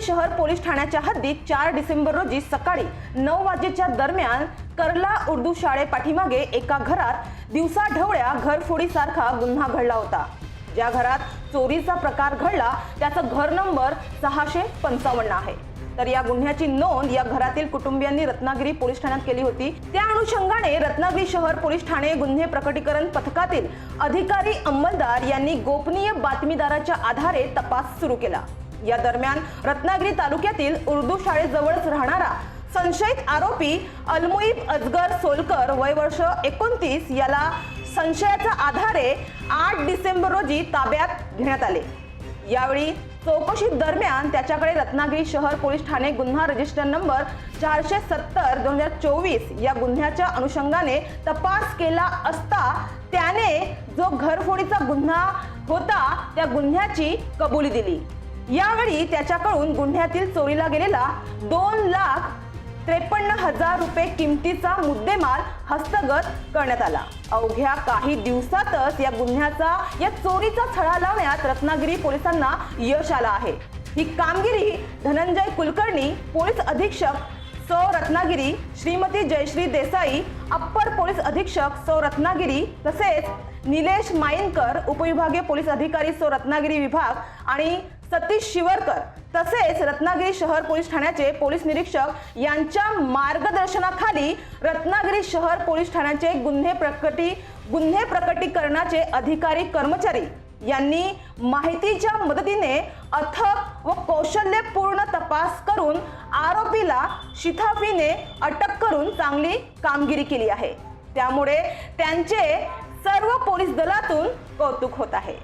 शहर पोलीस ठाण्याच्या हद्दीत 4 डिसेंबर रोजी सकाळी 9 वाजेच्या दरम्यान कर्ला उर्दू शाळेपाठीमागे एका घरात दिवसाढवळ्या घरफोडीसारखा गुन्हा घडला होता। ज्या घरात चोरीचा प्रकार घडला त्याचा घर नंबर 655 आहे। तर या गुन्ह्याची नोंद या घरातील कुटुंबियांनी रत्नागिरी पोलीस ठाण्यात केली होती। त्या अनुषंगाने रत्नागिरी शहर पोलीस ठाणे गुन्हे प्रकटीकरण पथकातील अधिकारी अंमलदार यांनी गोपनीय बातमीदाराच्या आधारे तपास सुरू केला। या दरम्यान रत्नागिरी तालुक्यातील उर्दू शाळेजवळच राहणारा संशयित आरोपी अलमुईब अजगर सोलकर वय वर्ष 29 याला संशयाच्या आधारे 8 डिसेंबर रोजी ताब्यात घेण्यात आले। यावेळी चौकशी दरम्यान त्याच्याकडे रत्नागिरी शहर पोलीस ठाणे गुन्हा रजिस्टर नंबर 470/2024 या गुन्ह्याच्या अनुषंगाने तपास केला असता त्याने जो घरफोडीचा गुन्हा होता त्या गुन्ह्याची कबुली दिली। यावेळी त्याच्याकडून गुन्ह्यातील चोरीला गेलेला 2,53,000 रुपये किमतीचा मुद्देमाल हस्तगत करण्यात आला। अवघ्या काही दिवसातच या चोरीचा छडा लावण्यात रत्नागिरी पोलिसांना यश आलं आहे। ही कामगिरी धनंजय कुलकर्णी, पोलीस अधीक्षक सौ रत्नागिरी, श्रीमती जयश्री देसाई, अप्पर पोलीस अधीक्षक सौ रत्नागिरी, तसेच निलेश माईनकर, उपविभागीय पोलीस अधिकारी सौ रत्नागिरी विभाग आणि सतीश शिवरकर तसेच रत्नागिरी शहर पोलीस ठाण्याचे पोलीस निरीक्षक यांच्या मार्गदर्शनाखाली रत्नागिरी शहर पोलीस ठाण्याचे गुन्हे प्रकटीकरणाचे अधिकारी कर्मचारी यांनी माहितीच्या मदतीने अथक व कौशल्यपूर्ण तपास करून आरोपीला शिथाफीने अटक करून चांगली कामगिरी केली आहे। त्यामुळे त्यांचे सर्व पोलीस दलातून कौतुक होत आहे।